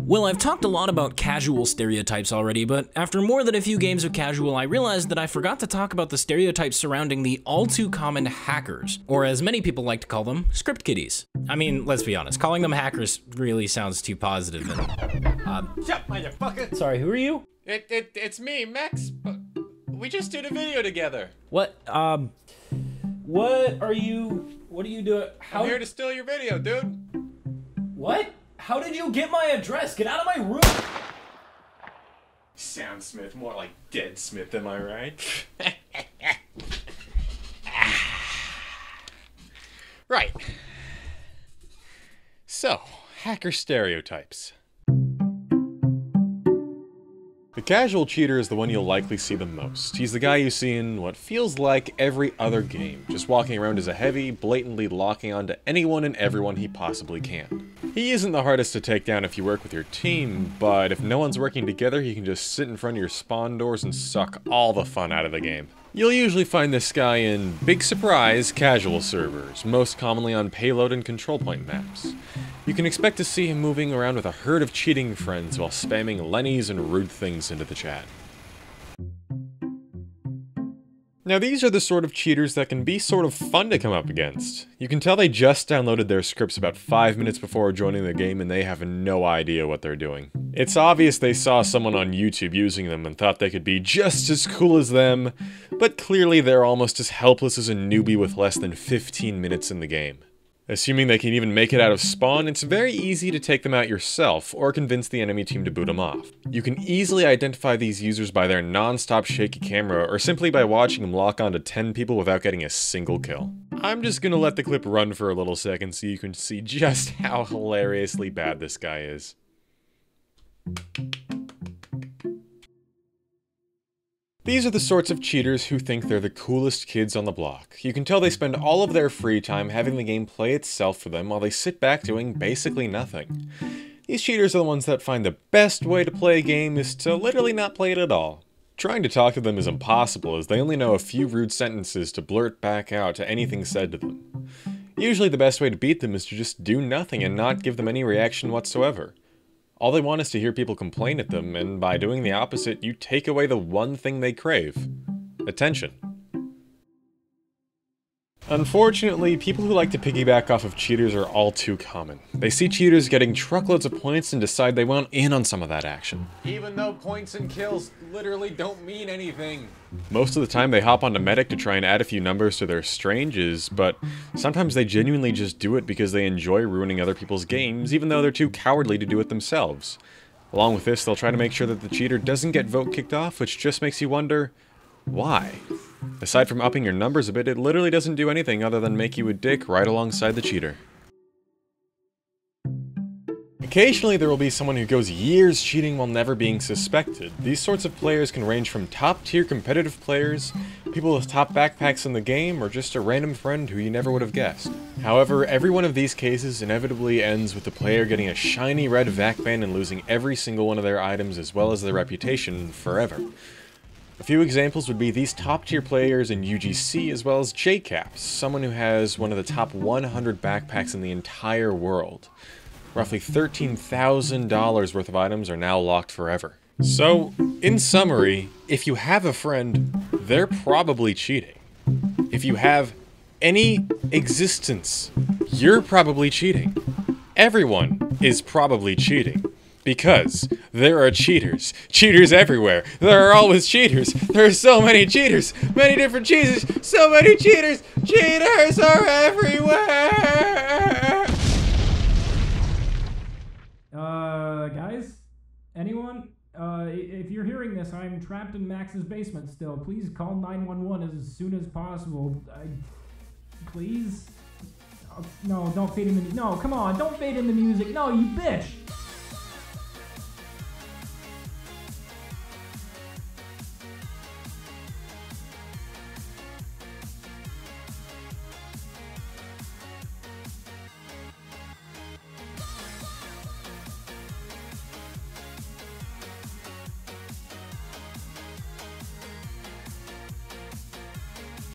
Well, I've talked a lot about casual stereotypes already, but after more than a few games of casual, I realized that I forgot to talk about the stereotypes surrounding the all-too-common hackers, or as many people like to call them, script kiddies. I mean, let's be honest, calling them hackers really sounds too positive and, Shut, motherfucker! Sorry, who are you? It's me, Max. We just did a video together. What are you doing? I'm here to steal your video, dude. What? How did you get my address? Get out of my room! SoundSmith, more like Dead Smith, am I right? Right. So, hacker stereotypes. The casual cheater is the one you'll likely see the most. He's the guy you see in what feels like every other game, just walking around as a heavy, blatantly locking onto anyone and everyone he possibly can. He isn't the hardest to take down if you work with your team, but if no one's working together, he can just sit in front of your spawn doors and suck all the fun out of the game. You'll usually find this guy in, big surprise, casual servers, most commonly on payload and control point maps. You can expect to see him moving around with a herd of cheating friends while spamming Lennies and rude things into the chat. Now these are the sort of cheaters that can be sort of fun to come up against. You can tell they just downloaded their scripts about 5 minutes before joining the game and they have no idea what they're doing. It's obvious they saw someone on YouTube using them and thought they could be just as cool as them, but clearly they're almost as helpless as a newbie with less than 15 minutes in the game. Assuming they can even make it out of spawn, it's very easy to take them out yourself, or convince the enemy team to boot them off. You can easily identify these users by their non-stop shaky camera, or simply by watching them lock onto 10 people without getting a single kill. I'm just gonna let the clip run for a little second so you can see just how hilariously bad this guy is. These are the sorts of cheaters who think they're the coolest kids on the block. You can tell they spend all of their free time having the game play itself for them while they sit back doing basically nothing. These cheaters are the ones that find the best way to play a game is to literally not play it at all. Trying to talk to them is impossible as they only know a few rude sentences to blurt back out to anything said to them. Usually the best way to beat them is to just do nothing and not give them any reaction whatsoever. All they want is to hear people complain at them, and by doing the opposite, you take away the one thing they crave: attention. Unfortunately, people who like to piggyback off of cheaters are all too common. They see cheaters getting truckloads of points and decide they want in on some of that action. Even though points and kills literally don't mean anything. Most of the time they hop onto Medic to try and add a few numbers to their stranges, but sometimes they genuinely just do it because they enjoy ruining other people's games, even though they're too cowardly to do it themselves. Along with this, they'll try to make sure that the cheater doesn't get vote kicked off, which just makes you wonder, why? Aside from upping your numbers a bit, it literally doesn't do anything other than make you a dick right alongside the cheater. Occasionally there will be someone who goes years cheating while never being suspected. These sorts of players can range from top-tier competitive players, people with top backpacks in the game, or just a random friend who you never would have guessed. However, every one of these cases inevitably ends with the player getting a shiny red VAC ban and losing every single one of their items as well as their reputation forever. A few examples would be these top-tier players in UGC as well as JCaps, someone who has one of the top 100 backpacks in the entire world. Roughly $13,000 worth of items are now locked forever. So, in summary, if you have a friend, they're probably cheating. If you have any existence, you're probably cheating. Everyone is probably cheating. Because there are cheaters. Cheaters everywhere. There are always cheaters. There are so many cheaters. Many different cheaters. So many cheaters. Cheaters are everywhere. Guys? Anyone? If you're hearing this, I'm trapped in Max's basement still. Please call 911 as soon as possible. Please? No, don't fade in the... No, come on. Don't fade in the music. No, you bitch.